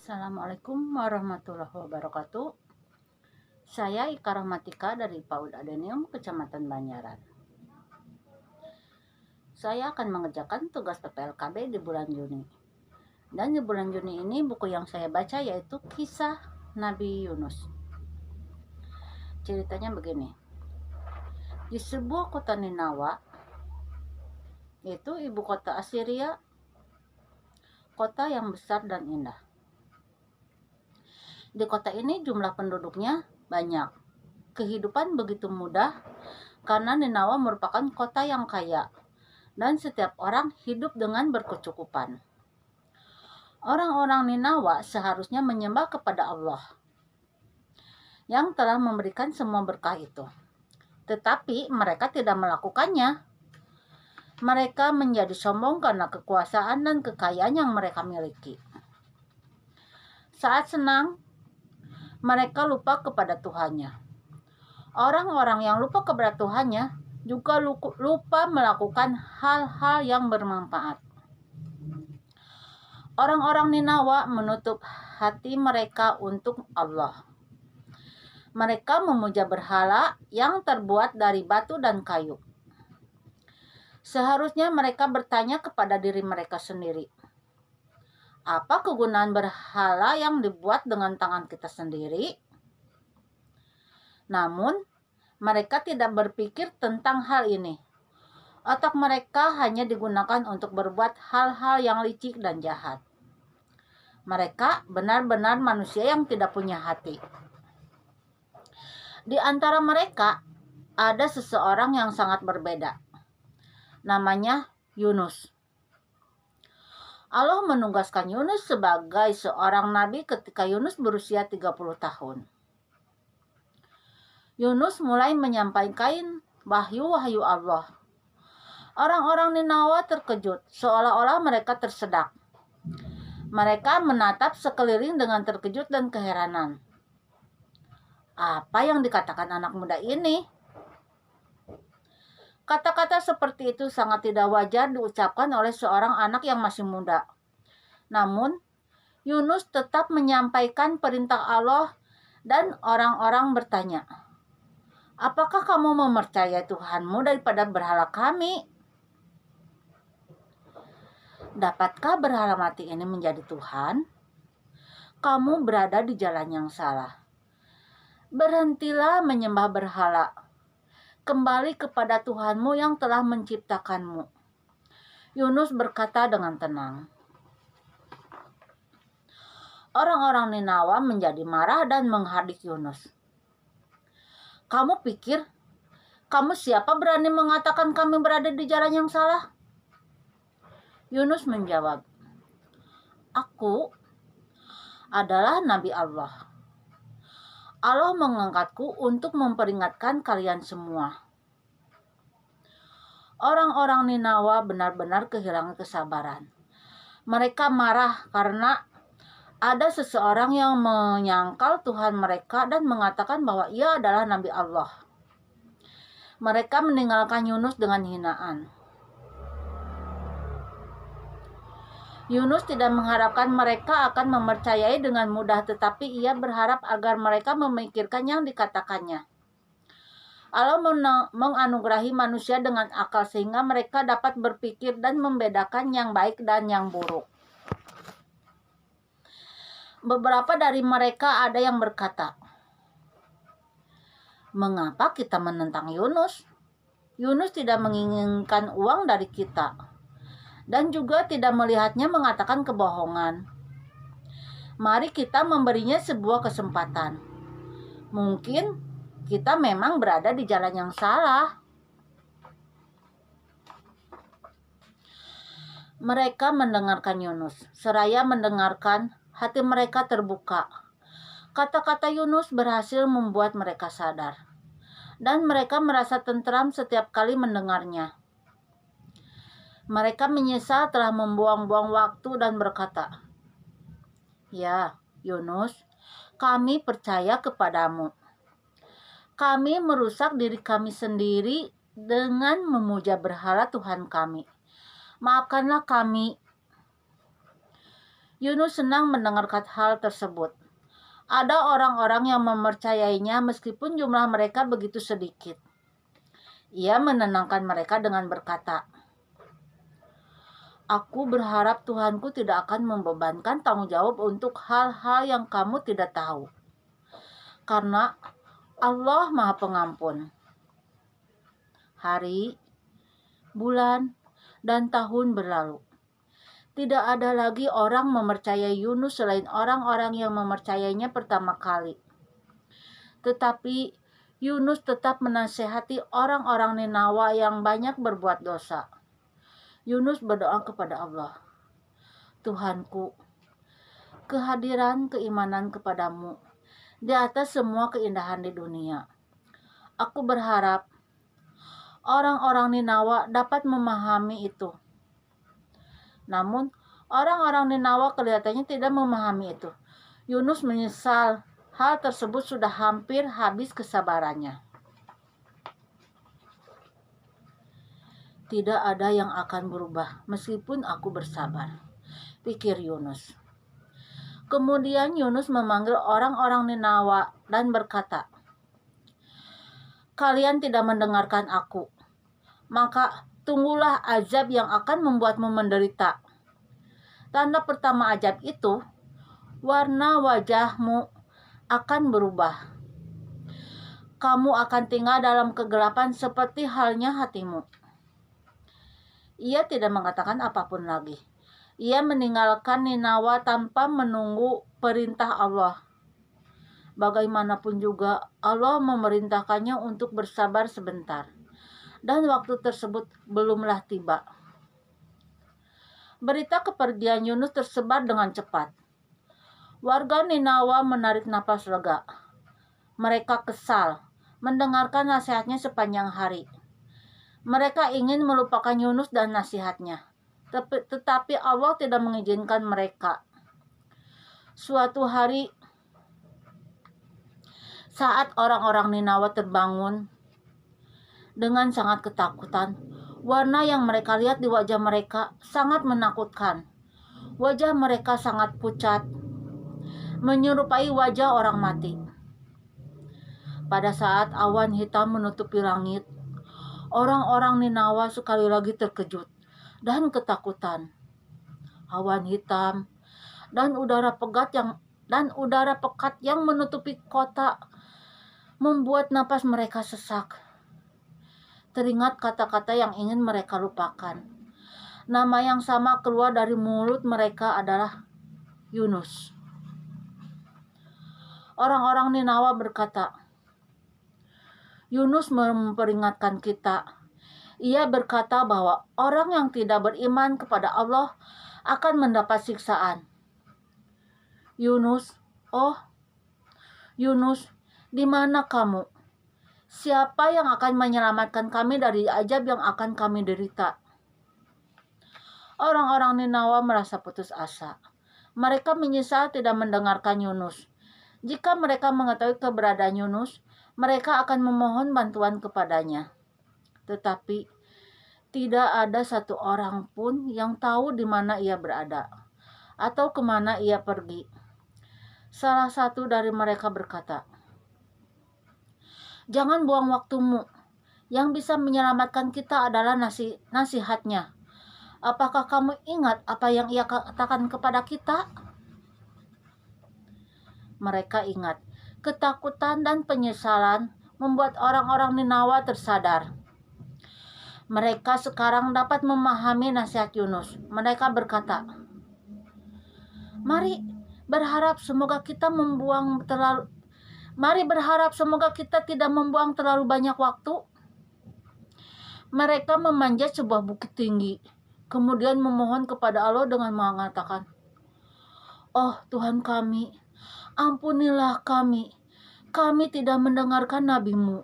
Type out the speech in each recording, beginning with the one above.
Assalamualaikum warahmatullahi wabarakatuh. Saya Ika Rahmatika dari PAUD Adenium, Kecamatan Banjaran. Saya akan mengerjakan tugas PPLKB di bulan Juni. Dan di bulan Juni ini buku yang saya baca yaitu Kisah Nabi Yunus. Ceritanya begini. Di sebuah kota Ninawa, yaitu ibu kota Assyria, kota yang besar dan indah. Di kota ini jumlah penduduknya banyak. Kehidupan begitu mudah karena Ninawa merupakan kota yang kaya dan setiap orang hidup dengan berkecukupan. Orang-orang Ninawa seharusnya menyembah kepada Allah yang telah memberikan semua berkah itu. Tetapi mereka tidak melakukannya. Mereka menjadi sombong karena kekuasaan dan kekayaan yang mereka miliki. Saat senang, mereka lupa kepada Tuhannya. Orang-orang yang lupa kepada Tuhannya juga lupa melakukan hal-hal yang bermanfaat. Orang-orang Ninawa menutup hati mereka untuk Allah. Mereka memuja berhala yang terbuat dari batu dan kayu. Seharusnya mereka bertanya kepada diri mereka sendiri, apa kegunaan berhala yang dibuat dengan tangan kita sendiri? Namun, mereka tidak berpikir tentang hal ini. Otak mereka hanya digunakan untuk berbuat hal-hal yang licik dan jahat. Mereka benar-benar manusia yang tidak punya hati. Di antara mereka, ada seseorang yang sangat berbeda. Namanya Yunus. Allah menugaskan Yunus sebagai seorang nabi ketika Yunus berusia 30 tahun. Yunus mulai menyampaikan wahyu-wahyu Allah. Orang-orang Ninawa terkejut, seolah-olah mereka tersedak. Mereka menatap sekeliling dengan terkejut dan keheranan. Apa yang dikatakan anak muda ini? Kata-kata seperti itu sangat tidak wajar diucapkan oleh seorang anak yang masih muda. Namun, Yunus tetap menyampaikan perintah Allah dan orang-orang bertanya, apakah kamu mempercayai Tuhanmu daripada berhala kami? Dapatkah berhala mati ini menjadi Tuhan? Kamu berada di jalan yang salah. Berhentilah menyembah berhala. Kembali kepada Tuhanmu yang telah menciptakanmu. Yunus berkata dengan tenang. Orang-orang Ninawa menjadi marah dan menghardik Yunus. Kamu pikir, kamu siapa berani mengatakan kami berada di jalan yang salah? Yunus menjawab, aku adalah Nabi Allah. Allah mengangkatku untuk memperingatkan kalian semua. Orang-orang Ninawa benar-benar kehilangan kesabaran. Mereka marah karena ada seseorang yang menyangkal Tuhan mereka dan mengatakan bahwa ia adalah Nabi Allah. Mereka meninggalkan Yunus dengan hinaan. Yunus tidak mengharapkan mereka akan mempercayai dengan mudah, tetapi ia berharap agar mereka memikirkan yang dikatakannya. Allah menganugerahi manusia dengan akal sehingga mereka dapat berpikir dan membedakan yang baik dan yang buruk. Beberapa dari mereka ada yang berkata, mengapa kita menentang Yunus? Yunus tidak menginginkan uang dari kita. Dan juga tidak melihatnya mengatakan kebohongan. Mari kita memberinya sebuah kesempatan. Mungkin kita memang berada di jalan yang salah. Mereka mendengarkan Yunus. Seraya mendengarkan, hati mereka terbuka. Kata-kata Yunus berhasil membuat mereka sadar. Dan mereka merasa tentram setiap kali mendengarnya. Mereka menyesal telah membuang-buang waktu dan berkata, ya, Yunus, kami percaya kepadamu. Kami merusak diri kami sendiri dengan memuja berhala Tuhan kami. Maafkanlah kami. Yunus senang mendengarkan hal tersebut. Ada orang-orang yang mempercayainya meskipun jumlah mereka begitu sedikit. Ia menenangkan mereka dengan berkata, "Aku berharap Tuhanku tidak akan membebankan tanggung jawab untuk hal-hal yang kamu tidak tahu. Karena Allah Maha Pengampun." Hari, bulan, dan tahun berlalu. Tidak ada lagi orang mempercayai Yunus selain orang-orang yang mempercayainya pertama kali. Tetapi Yunus tetap menasihati orang-orang Ninawa yang banyak berbuat dosa. Yunus berdoa kepada Allah, "Tuhanku, kehadiran keimanan kepadamu di atas semua keindahan di dunia. Aku berharap orang-orang Ninawa dapat memahami itu." Namun, orang-orang Ninawa kelihatannya tidak memahami itu. Yunus menyesal hal tersebut sudah hampir habis kesabarannya. Tidak ada yang akan berubah meskipun aku bersabar, pikir Yunus. Kemudian Yunus memanggil orang-orang Ninawa dan berkata, "Kalian tidak mendengarkan aku, maka tunggulah azab yang akan membuatmu menderita. Tanda pertama azab itu, warna wajahmu akan berubah. Kamu akan tinggal dalam kegelapan seperti halnya hatimu." Ia tidak mengatakan apapun lagi. Ia meninggalkan Ninawa tanpa menunggu perintah Allah. Bagaimanapun juga, Allah memerintahkannya untuk bersabar sebentar. Dan waktu tersebut belumlah tiba. Berita kepergian Yunus tersebar dengan cepat. Warga Ninawa menarik napas lega. Mereka kesal mendengarkan nasihatnya sepanjang hari. Mereka ingin melupakan Yunus dan nasihatnya. Tetapi Allah tidak mengizinkan mereka. Suatu hari, saat orang-orang Ninawa terbangun dengan sangat ketakutan, warna yang mereka lihat di wajah mereka sangat menakutkan. Wajah mereka sangat pucat, menyerupai wajah orang mati. Pada saat awan hitam menutupi langit, orang-orang Ninawa sekali lagi terkejut dan ketakutan. Awan hitam dan udara pekat yang menutupi kota membuat napas mereka sesak. Teringat kata-kata yang ingin mereka lupakan. Nama yang sama keluar dari mulut mereka adalah Yunus. Orang-orang Ninawa berkata, "Yunus memperingatkan kita. Ia berkata bahwa orang yang tidak beriman kepada Allah akan mendapat siksaan." Yunus, oh Yunus, di mana kamu? Siapa yang akan menyelamatkan kami dari azab yang akan kami derita? Orang-orang Ninawa merasa putus asa. Mereka menyesal tidak mendengarkan Yunus. Jika mereka mengetahui keberadaan Yunus, mereka akan memohon bantuan kepadanya. Tetapi tidak ada satu orang pun yang tahu di mana ia berada atau kemana ia pergi. Salah satu dari mereka berkata, "Jangan buang waktumu. Yang bisa menyelamatkan kita adalah nasihatnya. Apakah kamu ingat apa yang ia katakan kepada kita?" Mereka ingat. Ketakutan dan penyesalan membuat orang-orang Ninawa tersadar. Mereka sekarang dapat memahami nasihat Yunus. Mereka berkata, Mari berharap semoga kita tidak membuang terlalu banyak waktu." Mereka memanjat sebuah bukit tinggi, kemudian memohon kepada Allah dengan mengatakan, "Oh Tuhan kami, ampunilah kami. Kami tidak mendengarkan nabi-Mu.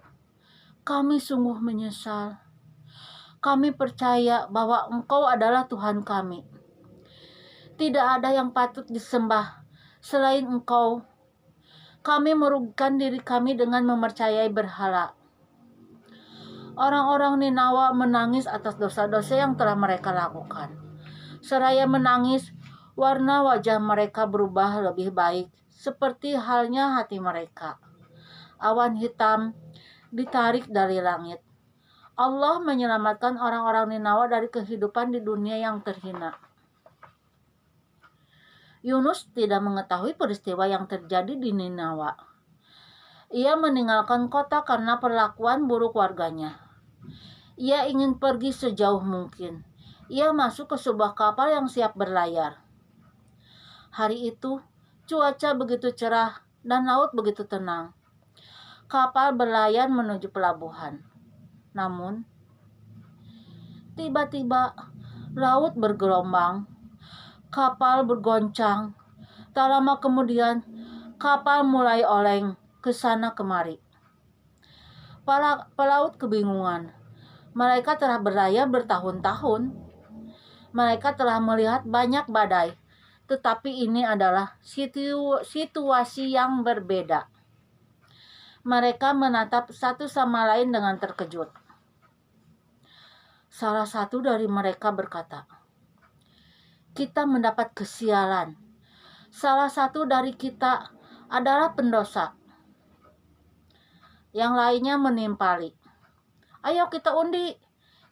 Kami sungguh menyesal. Kami percaya bahwa Engkau adalah Tuhan kami. Tidak ada yang patut disembah selain Engkau. Kami merugikan diri kami dengan mempercayai berhala." Orang-orang Ninawa menangis atas dosa-dosa yang telah mereka lakukan. Seraya menangis, Warna wajah mereka berubah lebih baik, seperti halnya hati mereka. Awan hitam ditarik dari langit. Allah menyelamatkan orang-orang Ninawa dari kehidupan di dunia yang terhina. Yunus tidak mengetahui peristiwa yang terjadi di Ninawa. Ia meninggalkan kota karena perlakuan buruk warganya. Ia ingin pergi sejauh mungkin. Ia masuk ke sebuah kapal yang siap berlayar. Hari itu, cuaca begitu cerah dan laut begitu tenang. Kapal berlayar menuju pelabuhan. Namun, tiba-tiba laut bergelombang, kapal bergoncang. Tak lama kemudian, kapal mulai oleng ke sana kemari. Para pelaut kebingungan. Mereka telah berlayar bertahun-tahun. Mereka telah melihat banyak badai. Tetapi ini adalah situasi yang berbeda. Mereka menatap satu sama lain dengan terkejut. Salah satu dari mereka berkata, "Kita mendapat kesialan. Salah satu dari kita adalah pendosa." Yang lainnya menimpali, "Ayo kita undi.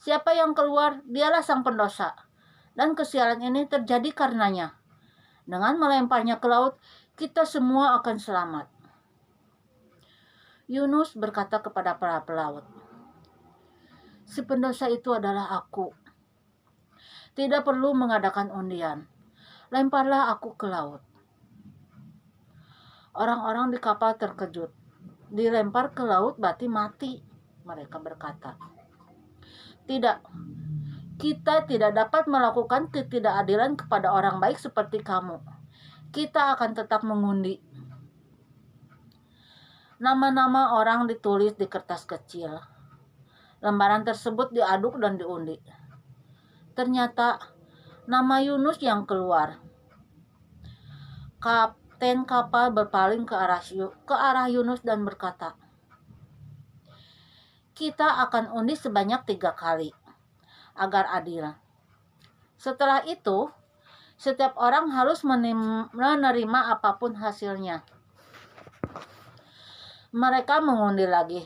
Siapa yang keluar, dialah sang pendosa. Dan kesialan ini terjadi karenanya. Dengan melemparnya ke laut, kita semua akan selamat." Yunus berkata kepada para pelaut, "Si pendosa itu adalah aku. Tidak perlu mengadakan undian. Lemparlah aku ke laut." Orang-orang di kapal terkejut. "Dilempar ke laut berarti mati," mereka berkata. "Tidak, kita tidak dapat melakukan ketidakadilan kepada orang baik seperti kamu. Kita akan tetap mengundi." Nama-nama orang ditulis di kertas kecil. Lembaran tersebut diaduk dan diundi. Ternyata nama Yunus yang keluar. Kapten kapal berpaling ke arah Yunus dan berkata, "Kita akan undi sebanyak 3 kali, agar adil. Setelah itu, setiap orang harus menerima apapun hasilnya." Mereka mengundi lagi.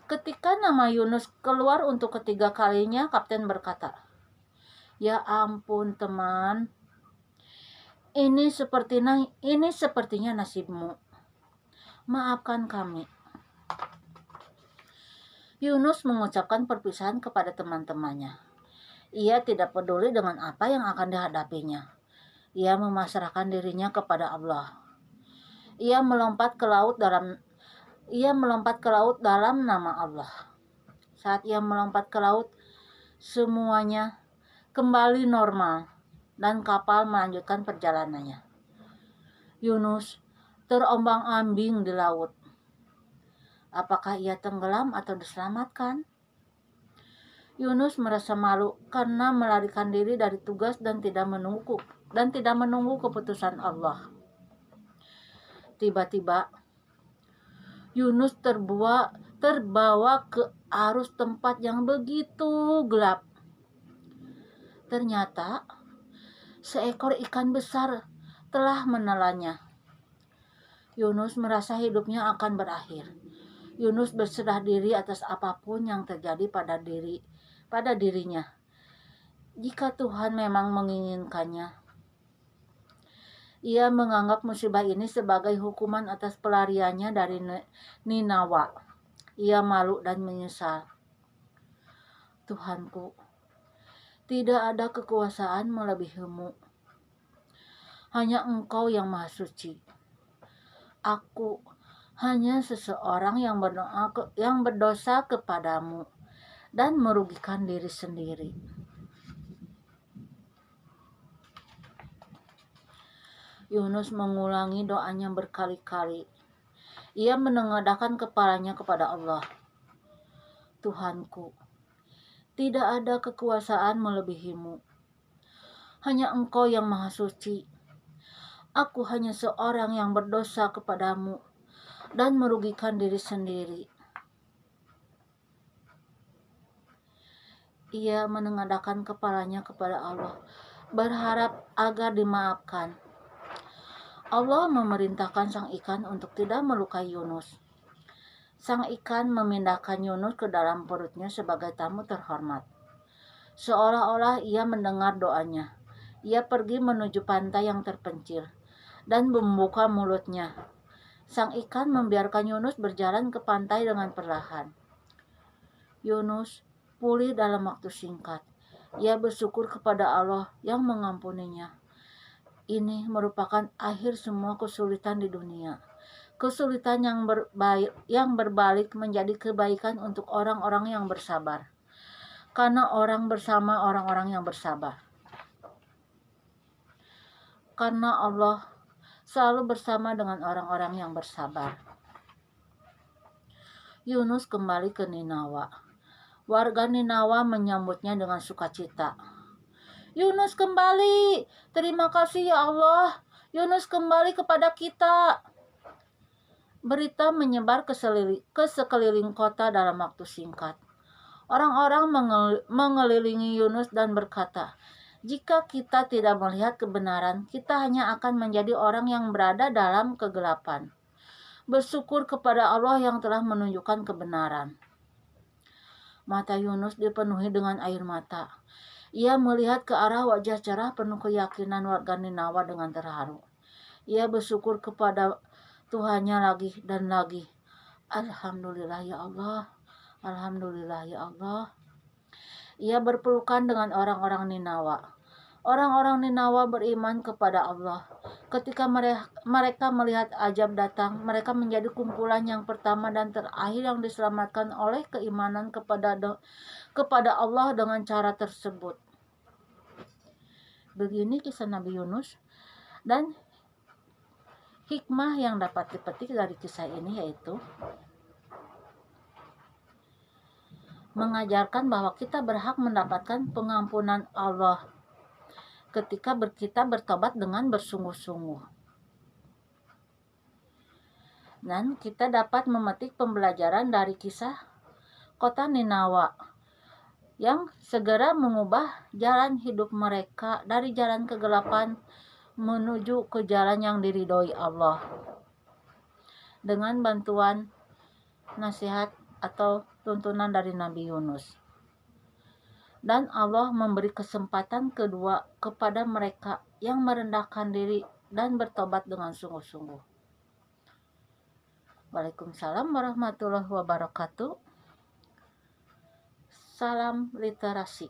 Ketika nama Yunus keluar untuk ketiga kalinya, kapten berkata, "Ya ampun teman, ini sepertinya nasibmu. Maafkan kami." Yunus mengucapkan perpisahan kepada teman-temannya. Ia tidak peduli dengan apa yang akan dihadapinya. Ia memasrahkan dirinya kepada Allah. Ia melompat ke laut dalam nama Allah. Saat ia melompat ke laut, semuanya kembali normal dan kapal melanjutkan perjalanannya. Yunus terombang-ambing di laut. Apakah ia tenggelam atau diselamatkan? Yunus merasa malu karena melarikan diri dari tugas dan tidak menunggu keputusan Allah. Tiba-tiba Yunus terbawa ke arus tempat yang begitu gelap. Ternyata seekor ikan besar telah menelannya. Yunus merasa hidupnya akan berakhir. Yunus berserah diri atas apapun yang terjadi pada dirinya. Jika Tuhan memang menginginkannya. Ia menganggap musibah ini sebagai hukuman atas pelariannya dari Ninawa. Ia malu dan menyesal. "Tuhanku, tidak ada kekuasaan melebihimu. Hanya Engkau yang Maha Suci. Aku hanya seseorang yang berdosa kepadamu dan merugikan diri sendiri." Yunus mengulangi doanya berkali-kali. Ia menengadahkan kepalanya kepada Allah. "Tuhanku, tidak ada kekuasaan melebihimu. Hanya Engkau yang Maha Suci. Aku hanya seorang yang berdosa kepadamu dan merugikan diri sendiri." Ia menengadahkan kepalanya kepada Allah berharap agar dimaafkan. Allah memerintahkan sang ikan untuk tidak melukai Yunus. Sang ikan memindahkan Yunus ke dalam perutnya sebagai tamu terhormat. Seolah-olah ia mendengar doanya. Ia pergi menuju pantai yang terpencil dan membuka mulutnya. Sang ikan membiarkan Yunus berjalan ke pantai dengan perlahan. Yunus pulih dalam waktu singkat. Ia bersyukur kepada Allah yang mengampuninya. Ini merupakan akhir semua kesulitan di dunia. Kesulitan yang berbalik menjadi kebaikan untuk orang-orang yang bersabar. Karena orang bersama orang-orang yang bersabar. Karena Allah selalu bersama dengan orang-orang yang bersabar. Yunus kembali ke Ninawa. Warga Ninawa menyambutnya dengan sukacita. Yunus kembali, terima kasih ya Allah. Yunus kembali kepada kita. Berita menyebar ke sekeliling kota dalam waktu singkat. Orang-orang mengelilingi Yunus dan berkata, jika kita tidak melihat kebenaran, kita hanya akan menjadi orang yang berada dalam kegelapan. Bersyukur kepada Allah yang telah menunjukkan kebenaran. Mata Yunus dipenuhi dengan air mata. Ia melihat ke arah wajah cerah penuh keyakinan warga Ninawa dengan terharu. Ia bersyukur kepada Tuhannya lagi dan lagi. Alhamdulillah ya Allah. Alhamdulillah ya Allah. Ia berpelukan dengan orang-orang Ninawa. Orang-orang Ninawa beriman kepada Allah. Ketika mereka melihat ajab datang, mereka menjadi kumpulan yang pertama dan terakhir yang diselamatkan oleh keimanan kepada Allah dengan cara tersebut. Begini kisah Nabi Yunus, dan hikmah yang dapat dipetik dari kisah ini yaitu mengajarkan bahwa kita berhak mendapatkan pengampunan Allah ketika kita bertobat dengan bersungguh-sungguh. Dan kita dapat memetik pembelajaran dari kisah kota Ninawa yang segera mengubah jalan hidup mereka dari jalan kegelapan menuju ke jalan yang diridhoi Allah dengan bantuan nasihat atau tuntunan dari Nabi Yunus. Dan Allah memberi kesempatan kedua kepada mereka yang merendahkan diri dan bertobat dengan sungguh-sungguh. Waalaikumsalam warahmatullahi wabarakatuh. Salam literasi.